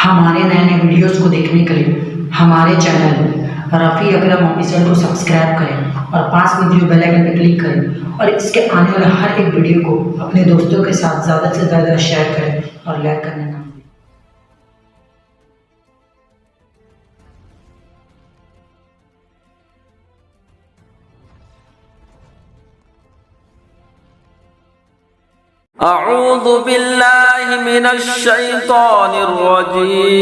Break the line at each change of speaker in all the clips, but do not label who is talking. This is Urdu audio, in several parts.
ہمارے نئے نئے ویڈیوز کو دیکھنے کے لیے ہمارے چینل رفیع اکرم آفیشیل کو سبسکرائب کریں اور پاس میں جو بیل آئکن پہ کلک کریں اور اس کے آنے والے ہر ایک ویڈیو کو اپنے دوستوں کے ساتھ زیادہ سے زیادہ شیئر کریں اور لائک کرنا نہ بھولیں۔
اعوذ باللہ من الشیطان الرجیم،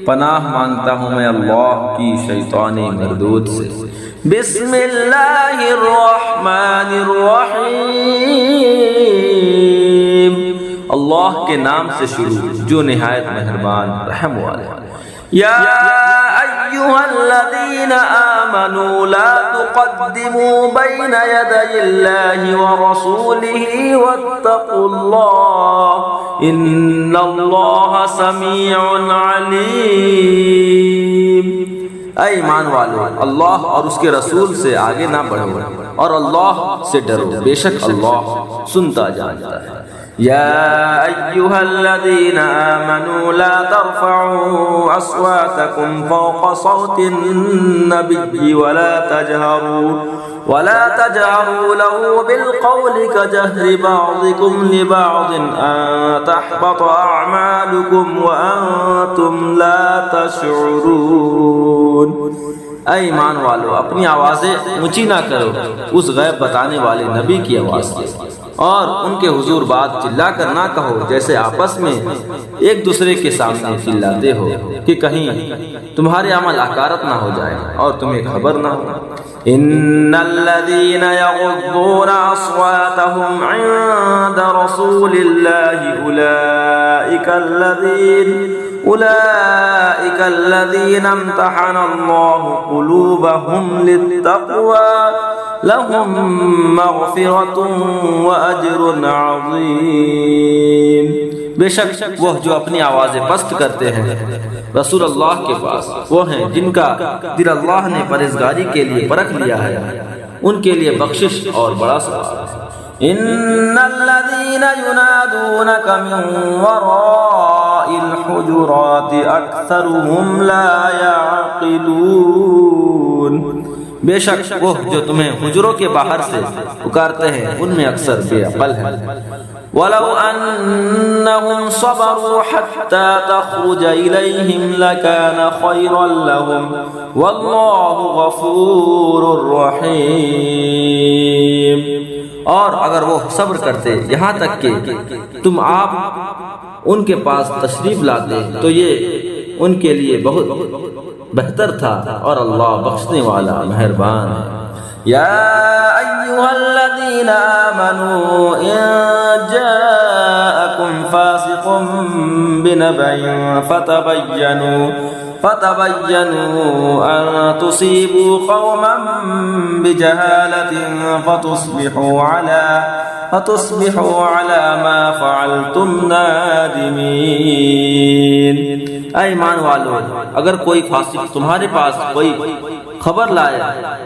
پناہ مانگتا ہوں میں اللہ کی شیطانی مردود سے۔ بسم اللہ الرحمن الرحیم، اللہ کے نام سے شروع جو نہایت مہربان رحم والا۔ یا ایھا الذین آمنوا لا تقدموا بین یدی اللہ ورسولہ واتقوا اللہ ان اللہ سمیع علیم۔ اے ایمان والو، اللہ اور اس کے رسول سے آگے نہ بڑھو اور اللہ سے ڈرو، بے شک اللہ سنتا جانتا ہے۔ یا ایھا الذین آمنوا لا ترفعوا اصواتکم فوق صوت النبی ولا تجهروا له بالقول كجهر بعضكم لبعض ان تحبط اعمالكم وانتم لا تشعرون۔ اے ایمان والو، اپنی آوازیں اونچی نہ کرو اس غیب بتانے والے نبی کی آواز سے، اور ان کے حضور بات چلا کر نہ کہو جیسے آپس میں ایک دوسرے کے سامنے چلاتے ہو کہ کہیں تمہارے عمل حقارت نہ ہو جائے اور تمہیں خبر نہ ہو۔ ان الذين يغضون اصواتهم عند رسول الله اولئك الذين امتحن الله قلوبهم للتقوى لهم مغفرة واجر عظیم۔ بے شک وہ جو اپنی آوازیں پست کرتے ہیں رسول اللہ کے پاس، وہ ہیں جن کا دل اللہ نے پرہیزگاری کے لیے پرکھ لیا ہے، ان کے لیے بخشش اور بڑا ثواب ہے۔ ان الذين ينادونك من وراء الحجرات اکثرهم لا يعقلون۔ بے شک وہ جو تمہیں حجروں کے باہر سے پکارتے ہیں ان میں اکثر بے عقل ہیں۔ وَلَوْ أَنَّهُمْ صَبَرُوا حَتَّى تَخْرُجَ إِلَيْهِمْ لَكَانَ خَيْرًا لَهُمْ وَاللَّهُ غَفُورٌ رَحِيمٌ۔ اور اگر وہ صبر کرتے یہاں تک کہ تم آپ ان کے پاس تشریف لاتے تو یہ ان کے لیے بہت بہتر تھا، اور اللہ بخشنے والا مہربان ہے۔ یا ایھا الذین آمنوا ان جاءکم فاسق بنبأ فتبینوا ان تصیبوا قوما بجہالة فتصبحوا علی ما فعلتم نادمین۔ اے ایمان والو، اگر کوئی فاسق تمہارے پاس کوئی خبر لائے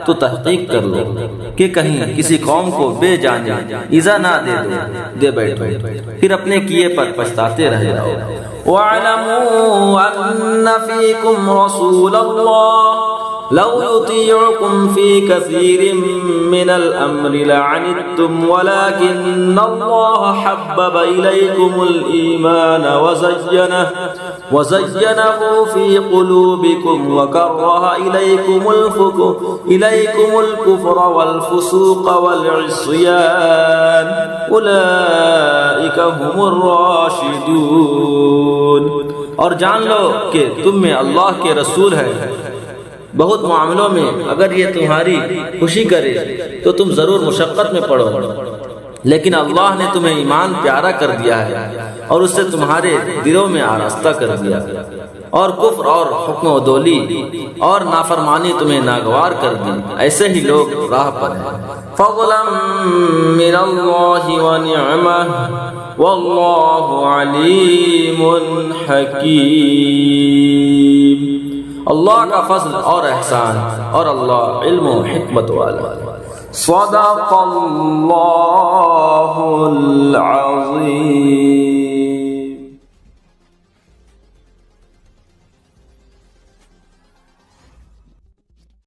تو تحقیق کر لو کہ کہیں کسی قوم کو بے جانے ایذا نہ دے بیٹھو، پھر اپنے کیے پر پچھتاتے رہ جاؤ۔ وَاعْلَمُوا أَنَّ فِيكُمْ رَسُولَ اللَّهِ لَوْ يُطِيعُكُمْ فِي كَثِيرٍ مِّنَ الْأَمْرِ لَعَنِتُّمْ وَلَكِنَّ اللَّهَ حَبَّبَ إِلَيْكُمُ الْإِيمَانَ وَزَيَّنَهُ فِي قُلُوبِكُمْ وَكَرَّهَ إِلَيْكُمُ الْكُفْرَ وَالْفُسُوقَ وَالْعِصْيَانَ أُولَئِكَ هُمُ الرَّاشِدُونَ۔ اور جان لو کہ تم میں اللہ کے رسول ہے، بہت معاملوں میں اگر یہ تمہاری خوشی کرے تو تم ضرور مشقت میں پڑو، لیکن اللہ نے تمہیں ایمان پیارا کر دیا ہے اور اس سے تمہارے دلوں میں آراستہ کر دیا، اور کفر اور حکم عدولی اور نافرمانی تمہیں ناگوار کر دی، ایسے ہی لوگ راہ پر ہیں۔ فضلا من اللہ ونعمہ واللہ علیم حکیم۔ اللہ کا فضل اور احسان، اور اللہ علم و حکمت والا۔ صدق اللہ العظیم۔